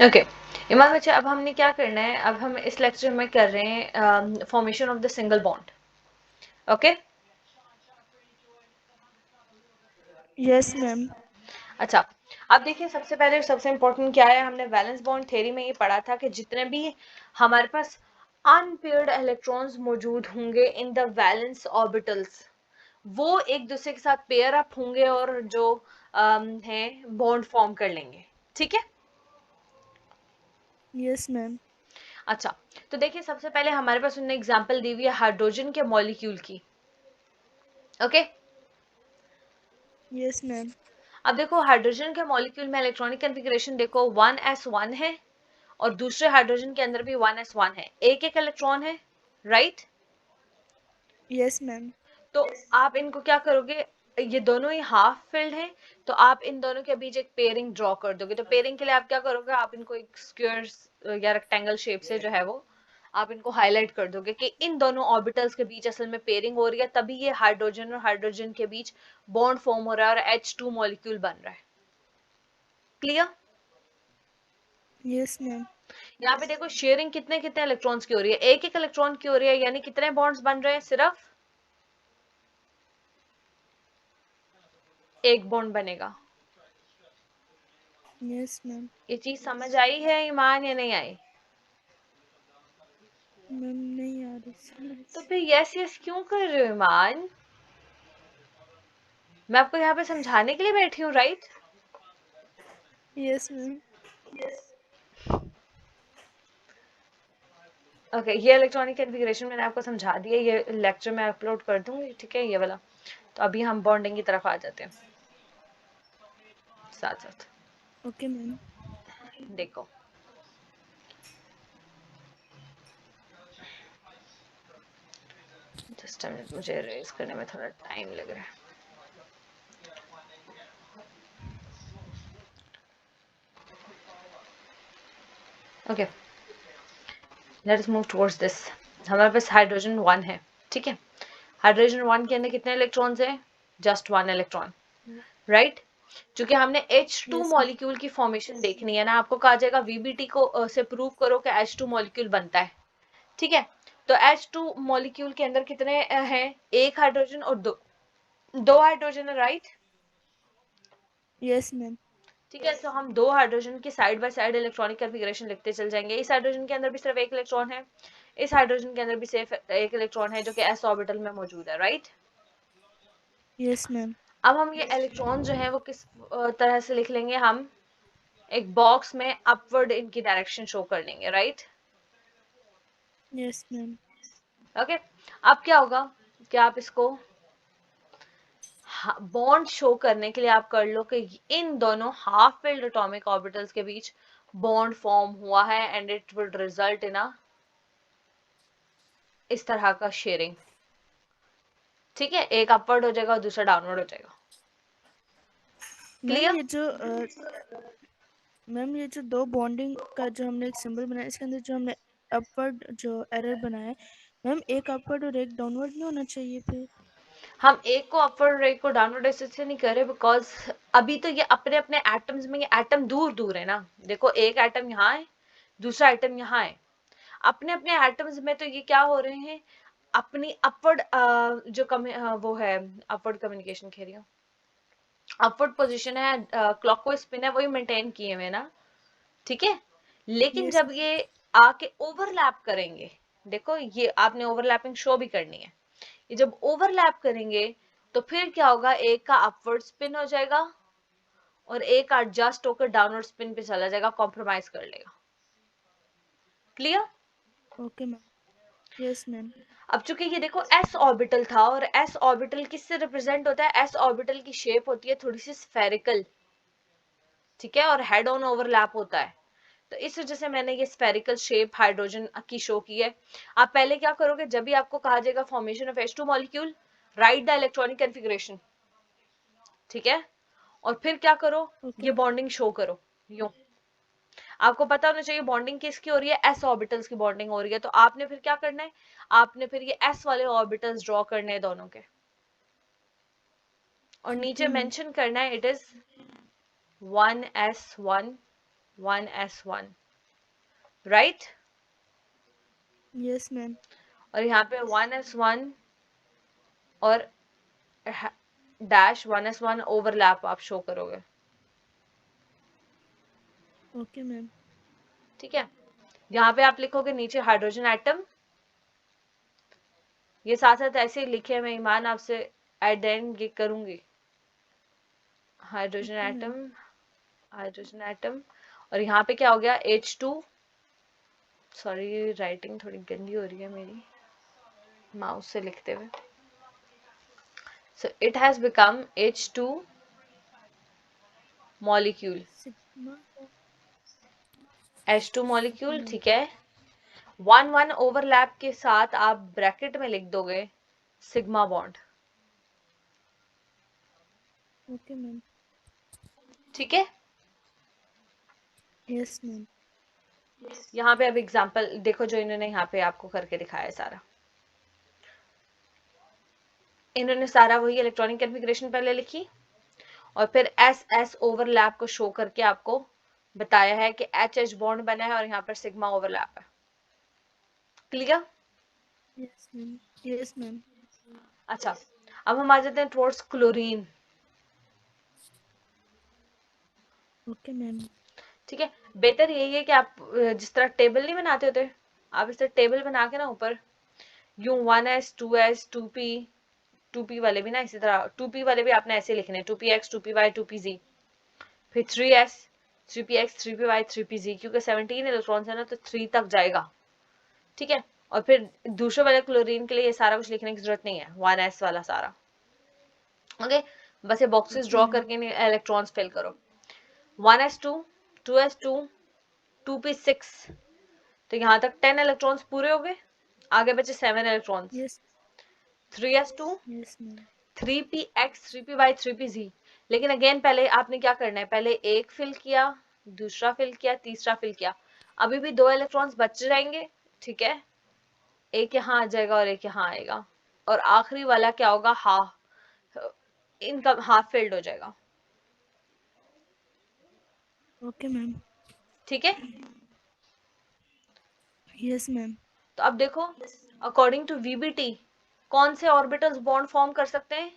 Okay ईमान बच्चे, अब हमने क्या करना है, अब हम इस लेक्चर में कर रहे हैं formation of the single bond. Okay yes ma'am. अच्छा, अब देखिए सबसे पहले सबसे इंपॉर्टेंट क्या है, हमने वैलेंस बॉन्ड थ्योरी में ये पढ़ा था कि जितने भी हमारे पास अनपेयर्ड इलेक्ट्रॉन्स मौजूद होंगे इन द वैलेंस ऑर्बिटल्स, वो एक दूसरे के साथ पेयर अप होंगे और जो है बॉन्ड फॉर्म कर लेंगे. ठीक है. Yes ma'am. अच्छा, तो देखिए सबसे पहले हमारे पास उन्होंने एग्जांपल दी हुई है हाइड्रोजन के मॉलिक्यूल की. Okay yes ma'am. अब देखो हाइड्रोजन के मॉलिक्यूल में इलेक्ट्रॉनिक कॉन्फ़िगरेशन देखो 1s1 है और दूसरे हाइड्रोजन के अंदर भी 1s1 है, एक एक इलेक्ट्रॉन है, राइट. Yes ma'am. तो आप इनको क्या करोगे, ये दोनों ही हाफ फिल्ड हैं, तो आप इन दोनों के बीच एक पेयरिंग ड्रॉ कर दोगे. तो पेयरिंग के लिए आप क्या करोगे, आप इनको एक स्क्वायर या रेक्टेंगल शेप से जो है वो आप इनको हाईलाइट कर दोगे कि इन दोनों ऑर्बिटल्स के बीच असल में पेयरिंग हो रही है, तभी ये हाइड्रोजन और हाइड्रोजन के बीच बॉन्ड फॉर्म हो रहा है और H2 मॉलिक्यूल बन रहा है. क्लियर. Yes ma'am. यहाँ पे देखो शेयरिंग कितने कितने इलेक्ट्रॉन्स की हो रही है, एक एक इलेक्ट्रॉन की हो रही है, यानी कितने बॉन्ड्स बन रहे हैं, सिर्फ एक बॉन्ड बनेगा. Yes ma'am. ये चीज समझ आई है ईमान या नहीं आई? मैम नहीं आ रही समझ. तो फिर यस यस क्यों कर रहे हो ईमान? मैं आपको यहाँ पे समझाने के लिए बैठी हूँ, राइट. Yes ma'am. ओके ये इलेक्ट्रॉनिक कॉन्फ़िगरेशन मैंने आपको समझा दिया, ये लेक्चर में अपलोड कर दूंगी, ठीक है, ये वाला. तो अभी हम बॉन्डिंग की तरफ आ जाते हैं साथ साथ. Okay ma'am. देखो जस्ट अ मिनट, मुझे रेज करने में थोड़ा टाइम लग रहा है. Okay let us move towards this. हमारे पास हाइड्रोजन 1 है, ठीक है. हाइड्रोजन 1 के अंदर कितने इलेक्ट्रॉन्स हैं, जस्ट 1 इलेक्ट्रॉन, राइट. क्योंकि हमने H2 यस मैम. मॉलिक्यूल की फॉर्मेशन देखनी है ना, आपको कहा जाएगा VBT को से प्रूव करो कि H2 मॉलिक्यूल बनता है. ठीक है. तो H2 मॉलिक्यूल के अंदर कितने हैं, एक हाइड्रोजन और दो दो हाइड्रोजन है, राइट. Yes ma'am. ठीक है, तो हम दो हाइड्रोजन की side by side electronic configuration लिखते चल जाएंगे. इस हाइड्रोजन के अंदर भी सिर्फ एक इलेक्ट्रॉन है, इस हाइड्रोजन के अंदर भी सिर्फ एक इलेक्ट्रॉन है जो कि s ऑर्बिटल में मौजूद है, राइट. Yes ma'am. अब हम ये इलेक्ट्रॉन जो है वो किस तरह से लिख लेंगे, हम एक बॉक्स में अपवर्ड इनकी डायरेक्शन शो कर लेंगे, राइट. Yes ma'am. ओके अब क्या होगा कि आप इसको बॉन्ड शो करने के लिए आप कर लो कि इन दोनों हाफ फिल्ड एटॉमिक ऑर्बिटल्स के बीच बॉन्ड फॉर्म हुआ है and it will result in a इस तरह का शेयरिंग. ठीक है, एक अपवर्ड हो जाएगा और दूसरा डाउनवर्ड हो जाएगा. Ma'am clear. ये जो मैम ये जो दो बॉन्डिंग का जो हमने एक सिंबल बनाया, इसके अंदर जो हमने अपवर्ड जो एरर बनाया है, मैम एक अपवर्ड और एक डाउनवर्ड नहीं होना चाहिए फिर? हम एक को अपवर्ड एक को डाउनवर्ड ऐसे नहीं कर रहे, बिकॉज अभी तो ये अपने अपने एटम्स में, ये एटम दूर दूर है ना. देखो एक एटम यहाँ है, दूसरा एटम यहाँ है, अपने अपने एटम्स में तो ये क्या हो रहे हैं, अपनी अपवर्ड जो वो है अपवर्ड कम्युनिकेशन कह रही हूँ, अपवर्ड पोजीशन है, क्लॉकवाइज स्पिन है, वही मेंटेन किए हुए ना. ठीक है. लेकिन यस. जब ये आके ओवरलैप करेंगे, देखो ये आपने ओवरलैपिंग शो भी करनी है, ये जब ओवरलैप करेंगे तो फिर क्या होगा, एक का अपवर्ड स्पिन हो जाएगा और एक एडजस्ट होकर डाउनवर्ड स्पिन पे चला जाएगा, कॉम्प्रोमाइज कर लेगा. Clear. Okay ma'am. Yes ma'am. अब चूंकि ये देखो s ऑर्बिटल था और s ऑर्बिटल किससे रिप्रेजेंट होता है, s ऑर्बिटल की शेप होती है थोड़ी सी स्फेरिकल, ठीक है, और हेड ऑन ओवरलैप होता है. तो इस वजह से मैंने ये स्फेरिकल शेप हाइड्रोजन की शो की है. आप पहले क्या करोगे, जब भी आपको कहा जाएगा formation of H2 molecule, right the electronic configuration, ठीक है, और फिर क्या करो, ओके ये मैम. बॉन्डिंग शो करो. यूं आपको पता होना चाहिए बॉन्डिंग किसकी हो रही है, s ऑर्बिटल्स की बॉन्डिंग हो रही है. तो आपने फिर क्या करना है, आपने फिर ये s वाले ऑर्बिटल्स ड्रॉ करने हैं दोनों के, और ओके नीचे मैम. मेंशन करना है it is 1s1 1s1, right. Yes ma'am. और यहाँ पे 1s1 और डैश 1s1 ओवरलैप आप शो करोगे, ओके मैम। ठीक है। यहाँ पे आप लिखोगे नीचे हाइड्रोजन एटम, ये साथ साथ ऐसे ही लिखे, मैं ईमान आपसे एट द एंड ये करूंगी। Hydrogen okay ma'am. Atom, hydrogen atom, और यहाँ पे क्या हो गया H2, सॉरी राइटिंग थोड़ी गंदी हो रही है मेरी माउस से लिखते हुए। So it has become H2 molecule, sigma. H2 molecule, ma'am. ठीक है। 1 1 ओवरलैप के साथ आप ब्रैकेट में लिख दोगे सिग्मा बॉन्ड, ओके मैम। ठीक है। Yes ma'am. यहाँ पे अब एग्जांपल देखो जो इन्होंने यहाँ पे आपको करके दिखाया है सारा, इन्होंने सारा वही इलेक्ट्रॉनिक कॉन्फ़िगरेशन पहले लिखी और फिर एस एस ओवरलैप को शो करके आपको बताया है कि एच एच बॉन्ड बना है और यहाँ पर सिग्मा ओवरलैप है, clear. Yes ma'am. Yes ma'am. अच्छा, अब हम आ जाते हैं टुवर्ड्स क्लोरीन, ओके मैम। ठीक है। बेहतर यही है कि आप जिस तरह टेबल नहीं बनाते होते, आप इस तरह टेबल बना के ना ऊपर यूं 1s 2s 2p, 2p वाले भी ना इसी तरह 2p वाले भी आपने ऐसे लिखने 2px 2py 2pz, फिर 3s 3px 3py 3pz, क्योंकि 17 इलेक्ट्रॉन्स है ना तो 3 तक जाएगा, ठीक है। और फिर दूसरे वाले क्लोरीन के लिए ये सारा कुछ लिखने की जरूरत नहीं है, 1s वाला सारा, ओके। बस ये बॉक्सेस ओके ड्रॉ मैम। करके इलेक्ट्रॉन्स फिल करो। 1s2 2s2 2p6, तो यहाँ तक 10 इलेक्ट्रॉन्स पूरे हो गए, आगे बचे 7 electrons. Yes. 3s2 yes ma'am. 3px 3py 3pz, लेकिन अगेन पहले आपने क्या करना है, पहले एक फिल किया, दूसरा फिल किया, तीसरा फिल किया, अभी भी 2 इलेक्ट्रॉन्स बच जाएंगे, ठीक है। एक यहाँ आ जाएगा और एक यहाँ आएगा, और आखिरी वाला क्या होगा, हाफ, इनका हाफ फिल्ड हो जाएगा, ओके मैम। ठीक है। Yes ma'am. तो अब देखो अकॉर्डिंग टू वीबीटी कौन से ऑर्बिटल्स बॉन्ड फॉर्म कर सकते हैं,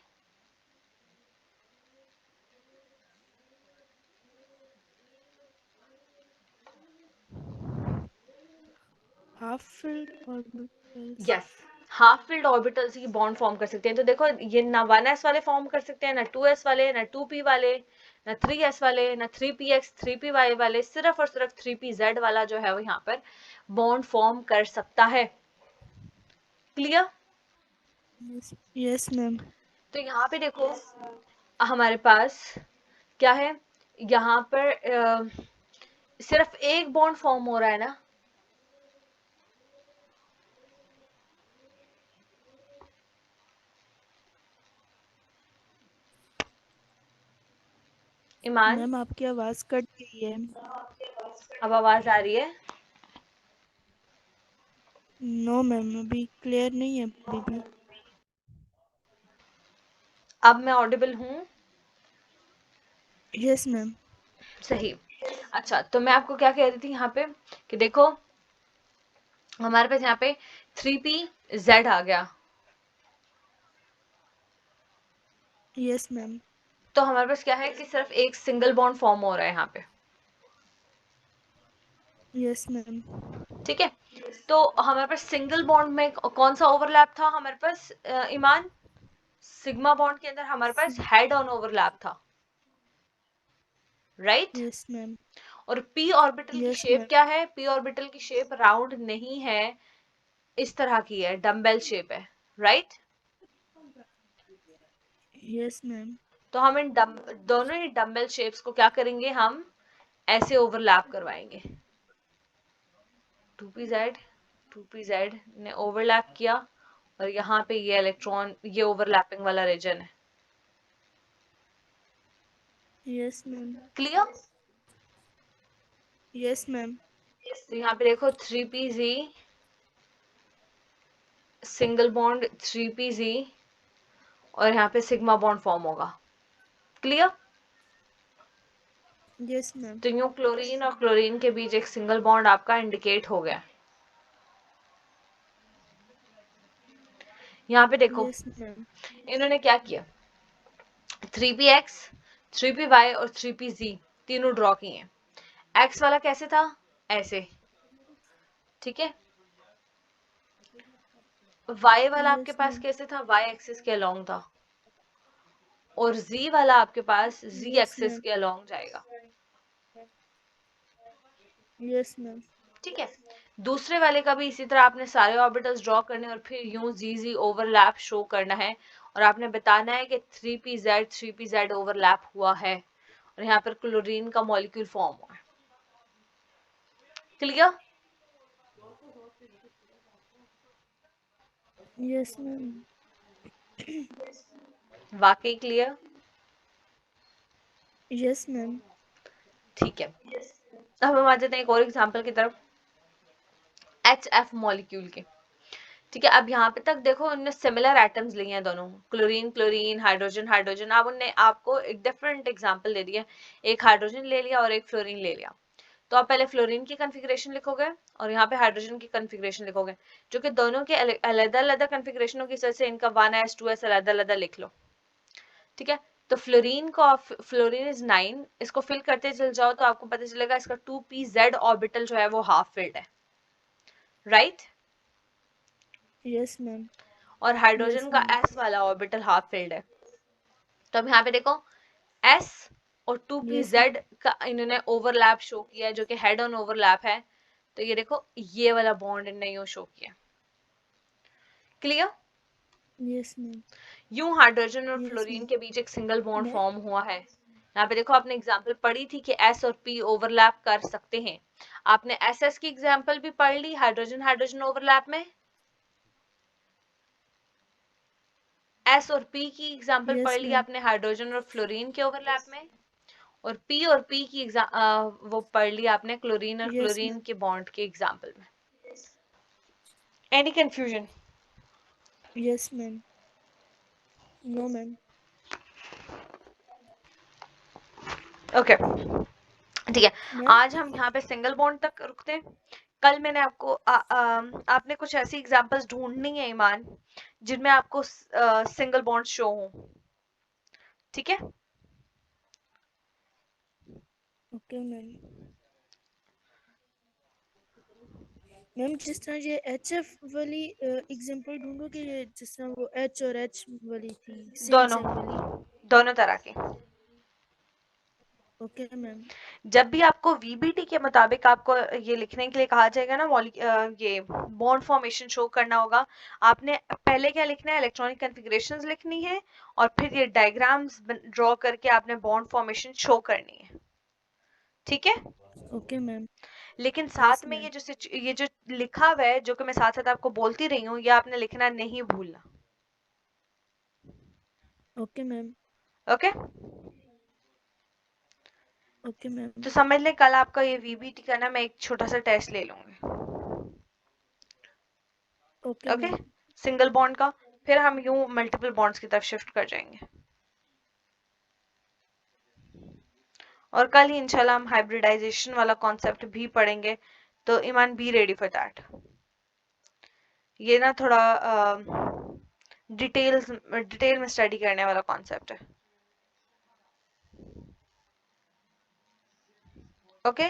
half filled orbitals. Yes, half filled orbitals की बॉन्ड फॉर्म कर सकते हैं। तो देखो ये ना 1s वाले फॉर्म कर सकते हैं, ना 2s वाले, ना 2p वाले, ना 3s वाले, ना 3px 3py वाले, सिर्फ और सिर्फ 3pz वाला जो है वो यहाँ पर बॉन्ड फॉर्म कर सकता है, क्लियर। यस। Yes ma'am. तो यहाँ पे देखो हमारे पास क्या है, यहाँ पर सिर्फ एक बॉन्ड फॉर्म हो रहा है ना, ईमान। मैम आपकी आवाज कट गई है। अब आवाज आ रही है, नो मैम, अभी क्लियर नहीं है अभी भी। अब मैं ऑडिबल हूँ, यस मैम। सही। अच्छा, तो मैं आपको क्या कह रही थी यहाँ पे कि देखो हमारे पास यहाँ पे 3pz आ गया, यस मैम। तो हमारे पास क्या है कि सिर्फ एक सिंगल बॉन्ड फॉर्म हो रहा है यहाँ पे, यस मैम। ठीक है। तो हमारे पास सिंगल बॉन्ड में कौन सा ओवरलैप था हमारे पास, ईमान, सिग्मा बॉन्ड के अंदर हमारे पास हेड ऑन ओवरलैप था, राइट। Yes ma'am. और पी ऑर्बिटल की यस शेप मैम। क्या है, पी ऑर्बिटल की शेप राउंड नहीं है, इस तरह की है, डम्बेल शेप है, राइट। Yes ma'am. तो हम इन दोनों ही डम्बेल शेप्स को क्या करेंगे, हम ऐसे ओवरलैप करवाएंगे, 2pz 2pz ने ओवरलैप किया और यहाँ पे ये इलेक्ट्रॉन, ये ओवरलैपिंग वाला रीजन है, yes ma'am. Clear. Yes ma'am. तो यहाँ पे देखो 3pz सिंगल बॉन्ड 3pz और यहाँ पे सिग्मा बॉन्ड फॉर्म होगा, क्लियर। Yes ma'am. तो यूं क्लोरीन और क्लोरीन के बीच एक सिंगल बॉन्ड आपका इंडिकेट हो गया। यहाँ पे देखो यस मैम। इन्होंने क्या किया, 3px, 3py और 3pz तीनों ड्रॉ किए। एक्स वाला कैसे था, ऐसे, ठीक है। y वाला आपके यस पास मैम। कैसे था, y एक्सिस के अलोंग था, और z वाला आपके पास z यस एक्सिस मैम। के अलोंग जाएगा, यस मैम। ठीक है। दूसरे वाले का भी इसी तरह आपने सारे ऑर्बिटल्स ड्रॉ करने और फिर यूं जी ओवरलैप शो करना है, और आपने बताना है कि 3pz ओवरलैप हुआ है और यहाँ पर क्लोरीन का मॉलिक्यूल फॉर्म हुआ है। क्लियर? Yes ma'am. वाकई क्लियर? Yes ma'am. ठीक है, अब हम आ जाते हैं एक और एग्जांपल की तरफ, HF मॉलिक्यूल के। ठीक है, अब यहाँ पे तक देखो उनने सिमिलर एटम्स लिए हैं दोनों, क्लोरीन क्लोरीन, हाइड्रोजन हाइड्रोजन। अब उनने आपको एक डिफरेंट एग्जांपल दे दिया, एक हाइड्रोजन ले लिया और एक फ्लोरीन ले लिया। तो आप पहले फ्लोरीन की कॉन्फ़िगरेशन लिखोगे और यहाँ पे हाइड्रोजन की कॉन्फ़िगरेशन लिखोगे, जो कि दोनों के अलग अलग कॉन्फ़िगरेशनों की वजह से इनका 1s 2s अलग अलग लिख लो, ठीक है। तो फ्लोरीन को, फ्लोरीन इज 9, इसको फिल करते चल जाओ तो आपको पता चलेगा इसका 2pz ऑर्बिटल जो है वो हाफ फिल्ड है, राइट। Yes ma'am. और यस हाइड्रोजन का मैम। s वाला ऑर्बिटल हाफ फिल्ड है। तो अब यहाँ पे देखो s और यस 2pz का इन्होंने ओवरलैप शो किया है, जो कि हेड ऑन ओवरलैप है। तो ये देखो ये वाला बॉन्ड इन्होंने यूं शो किया। क्लियर? Yes ma'am. यूं हाइड्रोजन और यस फ्लोरीन मैम। के बीच एक सिंगल बॉन्ड मैं फॉर्म हुआ है। यहाँ पे देखो आपने एग्जांपल पढ़ी थी कि s और p ओवरलैप कर सकते हैं। आपने ss की एग्जांपल भी पढ़ ली हाइड्रोजन हाइड्रोजन ओवरलैप में, s और p की एग्जांपल यस पढ़ ली मैम। आपने हाइड्रोजन और फ्लोरीन के ओवरलैप में, और p की वो पढ़ ली आपने क्लोरीन और यस क्लोरीन मैम। के बॉन्ड के एग्जांपल में। Any confusion? Yes ma'am. No ma'am. Okay, ठीक है। मैम आज हम यहाँ पे सिंगल बॉन्ड तक रुकते हैं। कल मैंने आपको आपने कुछ ऐसी एग्जांपल्स ढूंढनी है ईमान, जिनमें आपको सिंगल बॉन्ड शो हो, ठीक है। Okay ma'am. मैम जिस तरह ये एच एफ वाली एग्जांपल ढूंढोगे, ये जिस तरह वो एच और एच वाली थी, सेम दोनों, सेम वाली। दोनों तरह के। Okay ma'am. जब भी आपको वीबीटी के मुताबिक आपको ये लिखने के लिए कहा जाएगा ना, ये बॉन्ड फॉर्मेशन शो करना होगा, आपने पहले क्या लिखना है, इलेक्ट्रॉनिक कॉन्फ़िगरेशंस लिखनी है और फिर ये डायग्राम्स ड्रॉ करके आपने बॉन्ड फॉर्मेशन शो करनी है, ठीक है। Okay ma'am. लेकिन यस साथ में मैम। ये जो लिखा हुआ है, जो कि मैं साथ साथ आपको बोलती रही हूँ, ये आपने लिखना नहीं भूलना, okay ma'am. Okay. Okay ma'am. तो समझ लें कल आपका ये वीबीटी का ना मैं एक छोटा सा टेस्ट ले लूंगी, okay okay, ma'am. Single bond का। फिर हम यूं मल्टीपल बॉन्ड्स की तरफ शिफ्ट कर जाएंगे, और कल ही इंशाल्लाह हम हाइब्रिडाइजेशन वाला कॉन्सेप्ट भी पढ़ेंगे। तो ईमान बी रेडी फॉर दैट। ये ना थोड़ा डिटेल में स्टडी करने वाला कॉन्सेप्ट है, ओके।